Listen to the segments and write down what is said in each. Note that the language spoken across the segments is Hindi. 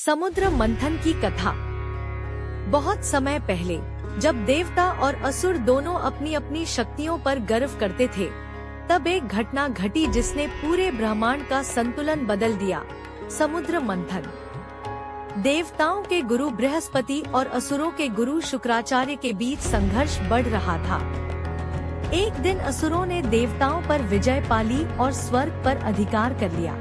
समुद्र मंथन की कथा। बहुत समय पहले जब देवता और असुर दोनों अपनी अपनी शक्तियों पर गर्व करते थे, तब एक घटना घटी जिसने पूरे ब्रह्मांड का संतुलन बदल दिया। समुद्र मंथन। देवताओं के गुरु बृहस्पति और असुरों के गुरु शुक्राचार्य के बीच संघर्ष बढ़ रहा था। एक दिन असुरों ने देवताओं पर विजय पा ली और स्वर्ग पर अधिकार कर लिया।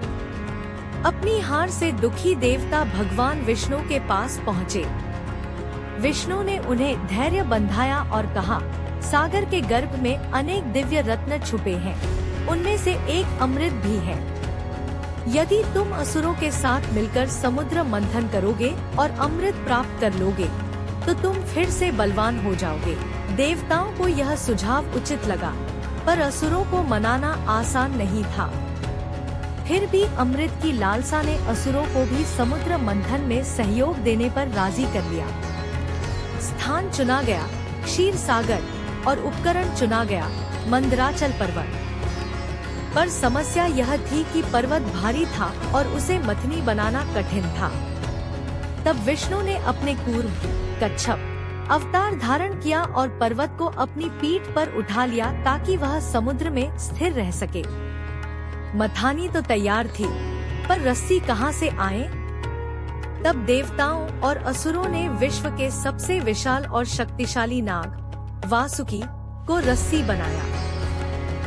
अपनी हार से दुखी देवता भगवान विष्णु के पास पहुँचे। विष्णु ने उन्हें धैर्य बंधाया और कहा, सागर के गर्भ में अनेक दिव्य रत्न छुपे हैं, उनमें से एक अमृत भी है। यदि तुम असुरों के साथ मिलकर समुद्र मंथन करोगे और अमृत प्राप्त कर लोगे, तो तुम फिर से बलवान हो जाओगे। देवताओं को यह सुझाव उचित लगा, पर असुरों को मनाना आसान नहीं था। फिर भी अमृत की लालसा ने असुरों को भी समुद्र मंथन में सहयोग देने पर राजी कर लिया। स्थान चुना गया क्षीर सागर और उपकरण चुना गया मंदराचल पर्वत। पर समस्या यह थी कि पर्वत भारी था और उसे मथनी बनाना कठिन था। तब विष्णु ने अपने कूर्म कच्छप अवतार धारण किया और पर्वत को अपनी पीठ पर उठा लिया ताकि वह समुद्र में स्थिर रह सके। मथानी तो तैयार थी, पर रस्सी कहां से आए? तब देवताओं और असुरों ने विश्व के सबसे विशाल और शक्तिशाली नाग वासुकी को रस्सी बनाया।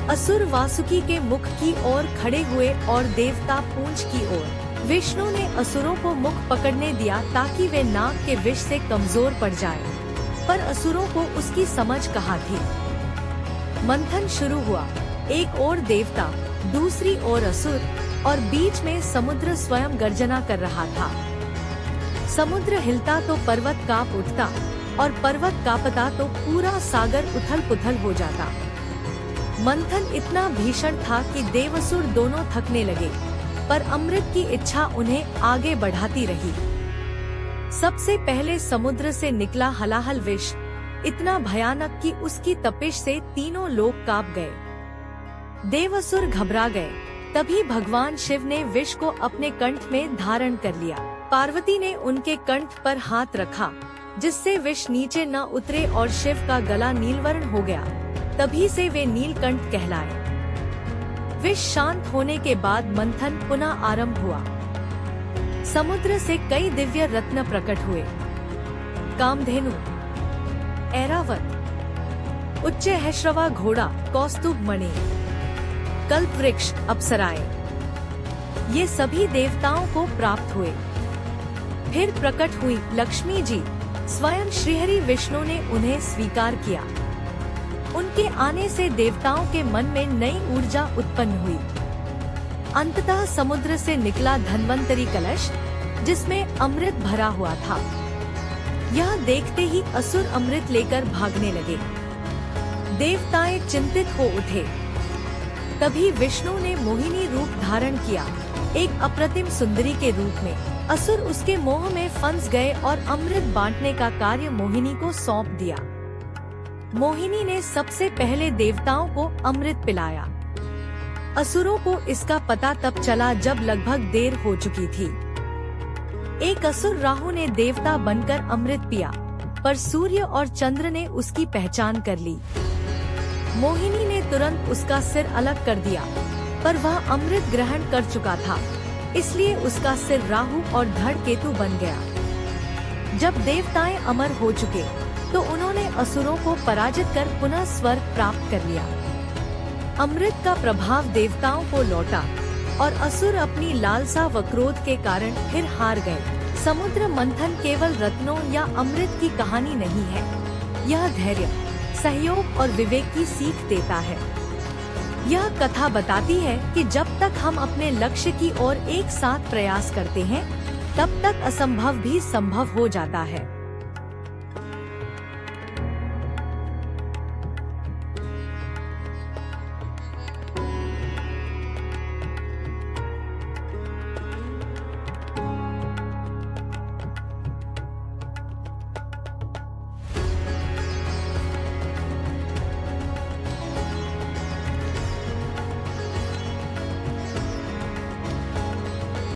असुर वासुकी के मुख की ओर खड़े हुए और देवता पूंछ की ओर। विष्णु ने असुरों को मुख पकड़ने दिया ताकि वे नाग के विष से कमजोर पड़ जाएं, पर असुरों को उसकी समझ कहाँ थी। मंथन शुरू हुआ। एक ओर देवता, दूसरी ओर असुर और बीच में समुद्र स्वयं गर्जना कर रहा था। समुद्र हिलता तो पर्वत कांप उठता और पर्वत कांपता तो पूरा सागर उथल पुथल हो जाता। मंथन इतना भीषण था कि देवसुर दोनों थकने लगे, पर अमृत की इच्छा उन्हें आगे बढ़ाती रही। सबसे पहले समुद्र से निकला हलाहल विष इतना भयानक कि उसकी तपिश से तीनों लोग कांप गए। देवसुर घबरा गए। तभी भगवान शिव ने विष को अपने कंठ में धारण कर लिया। पार्वती ने उनके कंठ पर हाथ रखा, जिससे विष नीचे न उतरे और शिव का गला नीलवर्ण हो गया। तभी से वे नीलकंठ कहलाए। विष शांत होने के बाद मंथन पुनः आरंभ हुआ। समुद्र से कई दिव्य रत्न प्रकट हुए। कामधेनु, ऐरावत, उच्च हैश्रवा घोड़ा, कौस्तुभ मणि, कल्प वृक्ष, अप्सराएं, ये सभी देवताओं को प्राप्त हुए। फिर प्रकट हुई लक्ष्मी जी। स्वयं श्रीहरि विष्णु ने उन्हें स्वीकार किया। उनके आने से देवताओं के मन में नई ऊर्जा उत्पन्न हुई। अंततः समुद्र से निकला धन्वंतरी कलश, जिसमें अमृत भरा हुआ था। यह देखते ही असुर अमृत लेकर भागने लगे। देवताएं चिंतित हो उठे। तभी विष्णु ने मोहिनी रूप धारण किया, एक अप्रतिम सुंदरी के रूप में। असुर उसके मोह में फंस गए और अमृत बांटने का कार्य मोहिनी को सौंप दिया। मोहिनी ने सबसे पहले देवताओं को अमृत पिलाया। असुरों को इसका पता तब चला जब लगभग देर हो चुकी थी। एक असुर राहु ने देवता बनकर अमृत पिया, पर सूर्य और चंद्र ने उसकी पहचान कर ली। मोहिनी ने तुरंत उसका सिर अलग कर दिया, पर वह अमृत ग्रहण कर चुका था, इसलिए उसका सिर राहु और धड़ केतु बन गया। जब देवताएं अमर हो चुके, तो उन्होंने असुरों को पराजित कर पुनः स्वर्ग प्राप्त कर लिया। अमृत का प्रभाव देवताओं को लौटा और असुर अपनी लालसा व क्रोध के कारण फिर हार गए। समुद्र मंथन केवल रत्नों या अमृत की कहानी नहीं है, यह धैर्य, सहयोग और विवेक की सीख देता है। यह कथा बताती है कि जब तक हम अपने लक्ष्य की ओर एक साथ प्रयास करते हैं, तब तक असंभव भी संभव हो जाता है।